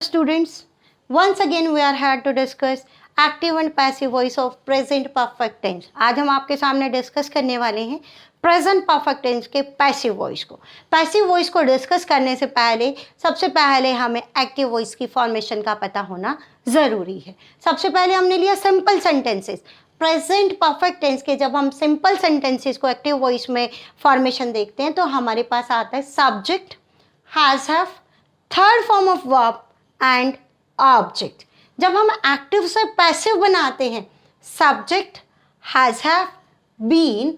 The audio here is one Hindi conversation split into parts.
students, once again we are here to discuss active and passive voice of present perfect tense. आज हम आपके सामने डिस्कस करने वाले हैं प्रेजेंट परफेक्ट टेंस के पैसिव वॉइस को। पैसिव वॉइस को डिस्कस करने से पहले सबसे पहले हमें एक्टिव वॉइस की फॉर्मेशन का पता होना ज़रूरी है। सबसे पहले हमने लिया simple sentences. Present perfect tense के जब हम सिंपल सेंटेंसेस को एक्टिव वॉइस में फॉर्मेशन देखते हैं तो हमारे पास आता है subject, has have, third form of verb and object. जब हम एक्टिव से पैसिव बनाते हैं subject, has have, been,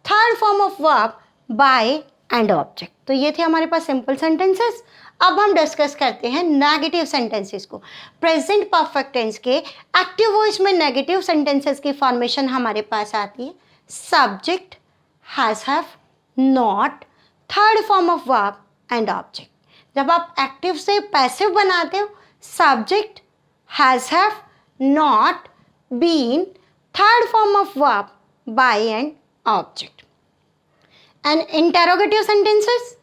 third form of verb, by and object. तो ये थे हमारे पास सिंपल सेंटेंसेस। अब हम डिस्कस करते हैं नेगेटिव सेंटेंसेस को। प्रेजेंट परफेक्ट टेंस के एक्टिव वॉइस में नेगेटिव सेंटेंसेस की फॉर्मेशन हमारे पास आती है subject, has have, not, third form of verb and object. जब आप एक्टिव से पैसिव बनाते हो subject, has have, not, been, third form of verb, by and object. And interrogative sentences,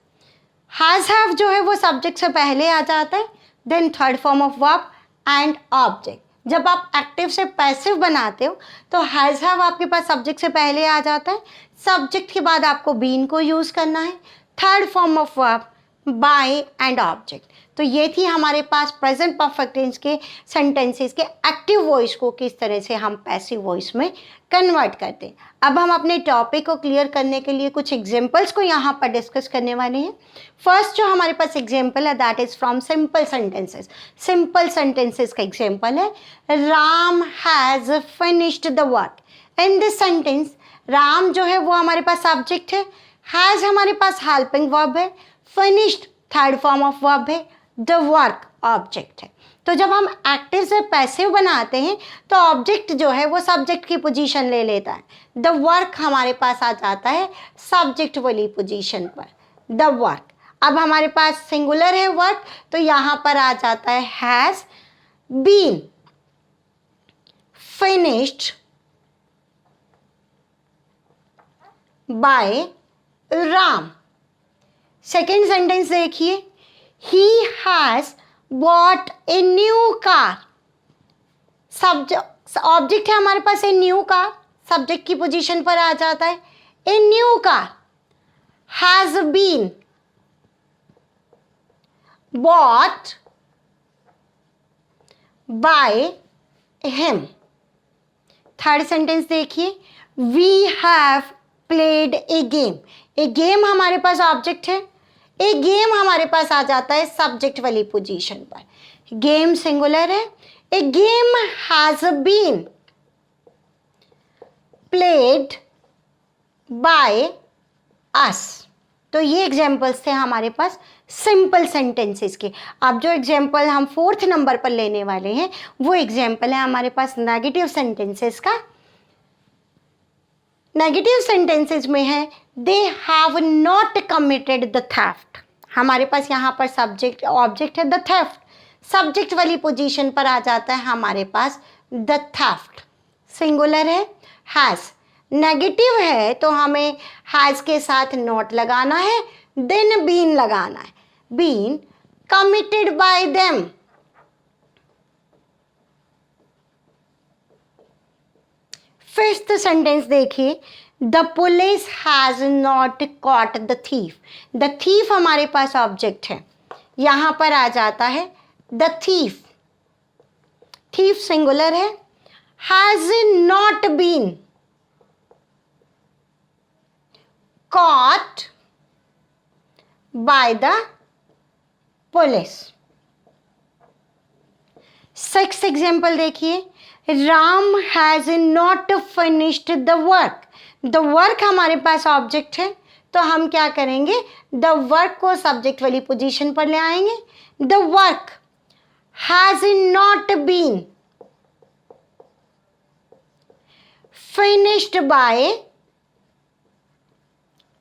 has have जो है वो सब्जेक्ट से पहले आ जाता है, then third form of verb and object. जब आप एक्टिव से पैसिव बनाते हो तो हैज़ हैव आपके पास सब्जेक्ट से पहले आ जाता है, सब्जेक्ट के बाद आपको बीन को यूज़ करना है, third form of verb, by and object. तो ये थी हमारे पास प्रेजेंट परफेक्ट टेंस के सेंटेंसेस के एक्टिव वॉइस को किस तरह से हम पैसिव वॉइस में कन्वर्ट करते हैं। अब हम अपने टॉपिक को क्लियर करने के लिए कुछ एग्जांपल्स को यहाँ पर डिस्कस करने वाले हैं। फर्स्ट जो हमारे पास एग्जांपल है that is from simple sentences. Simple sentences का एग्जांपल है Ram has finished the work. In this sentence Ram जो है वो हमारे पास सब्जेक्ट है, हैज़ हमारे पास हेल्पिंग वर्ब है, finished third form of verb है, द वर्क ऑब्जेक्ट है। तो जब हम एक्टिव से पैसिव बनाते हैं तो ऑब्जेक्ट जो है वो सब्जेक्ट की पोजीशन ले लेता है, द वर्क हमारे पास आ जाता है सब्जेक्ट वाली पोजीशन पर, द वर्क। अब हमारे पास सिंगुलर है वर्क तो यहाँ पर आ जाता है has been finished by Ram. Second sentence देखिए, he has bought a new car. Object है हमारे पास ए न्यू कार, सब्जेक्ट की पोजीशन पर आ जाता है a new car, has been bought by him. Third sentence देखिए, we have played a game. A game हमारे पास ऑब्जेक्ट है, ए गेम हमारे पास आ जाता है सब्जेक्ट वाली पोजीशन पर, गेम सिंगुलर है, a game has been played by us. तो ये एग्जाम्पल्स थे हमारे पास सिंपल सेंटेंसेस के। अब जो एग्जाम्पल हम फोर्थ नंबर पर लेने वाले हैं वो एग्जाम्पल है हमारे पास नेगेटिव सेंटेंसेस का। नेगेटिव सेंटेंसेस में है they have not committed the theft. हमारे पास यहाँ पर सब्जेक्ट ऑब्जेक्ट है द थेफ्ट, सब्जेक्ट वाली पोजीशन पर आ जाता है हमारे पास द थेफ्ट, सिंगुलर है, हैज़। नेगेटिव है तो हमें हैज़ के साथ नॉट लगाना है, देन बीन लगाना है, been committed by them. Fifth sentence देखिए, the police has not caught the thief. The thief हमारे पास ऑब्जेक्ट है, यहाँ पर आ जाता है द थीफ, थीफ सिंगुलर है, has not been caught by the police. Sixth example देखिए, Ram has not finished the work. The work हमारे पास ऑब्जेक्ट है तो हम क्या करेंगे, द वर्क को सब्जेक्ट वाली पोजीशन पर ले आएंगे, the work has not been finished by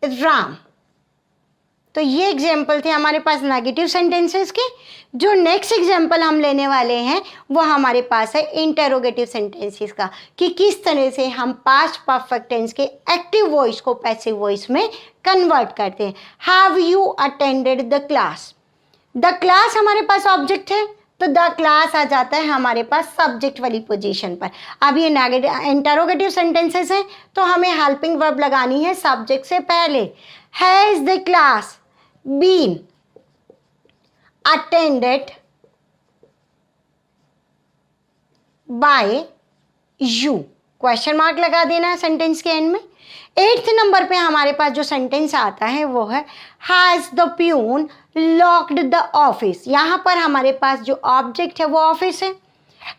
Ram. तो ये एग्जाम्पल थे हमारे पास नेगेटिव सेंटेंसेस के। जो नेक्स्ट एग्जाम्पल हम लेने वाले हैं वो हमारे पास है इंटेरोगेटिव सेंटेंसेस का, कि किस तरह से हम पास्ट परफेक्ट टेंस के एक्टिव वॉइस को पैसिव वॉइस में कन्वर्ट करते हैं। Have you attended the class. The class हमारे पास ऑब्जेक्ट है, तो द क्लास आ जाता है हमारे पास सब्जेक्ट वाली पोजीशन पर। अब ये नेगेटिव इंटरोगेटिव सेंटेंसेस हैं तो हमें हेल्पिंग वर्ब लगानी है सब्जेक्ट से पहले। Has the class been attended by you, question mark लगा देना है सेंटेंस के एंड में। 8th नंबर पे हमारे पास जो सेंटेंस आता है वो है has the peon locked the office. यहां पर हमारे पास जो ऑब्जेक्ट है वो ऑफिस है।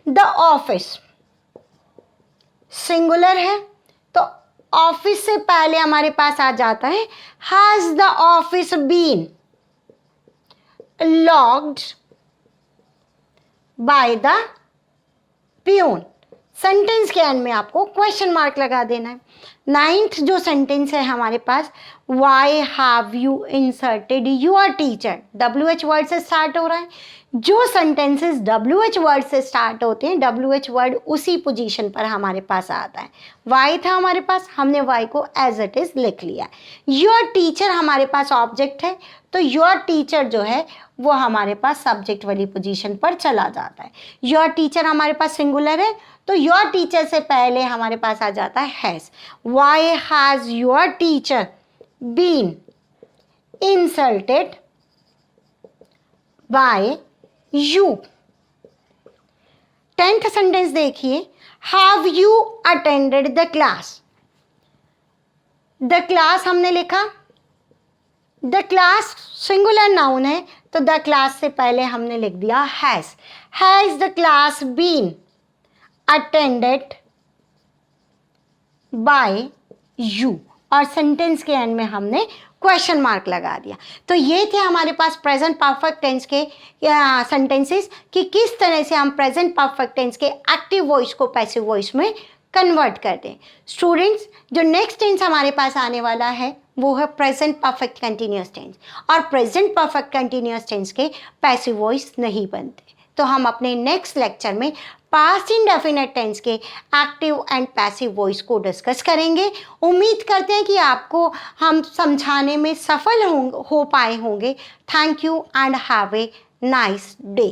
द ऑफिस सिंगुलर है तो ऑफिस से पहले हमारे पास आ जाता है has the office been locked by the peon. Sentence के एंड में आपको क्वेश्चन मार्क लगा देना है। 9th जो सेंटेंस है हमारे पास why have you inserted your teacher, WH word से स्टार्ट हो रहा है। जो सेंटेंसेस WH वर्ड से स्टार्ट होते हैं WH वर्ड उसी पोजीशन पर हमारे पास आता है। वाई था हमारे पास, हमने वाई को एज इट इज लिख लिया। योर टीचर हमारे पास ऑब्जेक्ट है तो योर टीचर जो है वो हमारे पास सब्जेक्ट वाली पोजीशन पर चला जाता है। योर टीचर हमारे पास सिंगुलर है तो योर टीचर से पहले हमारे पास आ जाता है has. Why has your teacher been insulted by you. 10th sentence देखिए, have you attended the class. The class हमने लिखा, द क्लास सिंगुलर नाउन है तो द क्लास से पहले हमने लिख दिया has. Has the class been attended by you और सेंटेंस के एंड में हमने क्वेश्चन मार्क लगा दिया। तो ये थे हमारे पास प्रेजेंट परफेक्ट टेंस के सेंटेंसेस कि किस तरह से हम प्रेजेंट परफेक्ट टेंस के एक्टिव वॉइस को पैसिव वॉइस में कन्वर्ट करते हैं। स्टूडेंट्स, जो नेक्स्ट टेंस हमारे पास आने वाला है वो है प्रेजेंट परफेक्ट कंटिन्यूअस टेंस और प्रेजेंट परफेक्ट कंटिन्यूअस टेंस के पैसिव वॉइस नहीं बनते। तो हम अपने नेक्स्ट लेक्चर में पास्ट इंडेफिनिट टेंस के एक्टिव एंड पैसिव वॉइस को डिस्कस करेंगे। उम्मीद करते हैं कि आपको हम समझाने में सफल हो पाए होंगे। Thank you and have a nice day.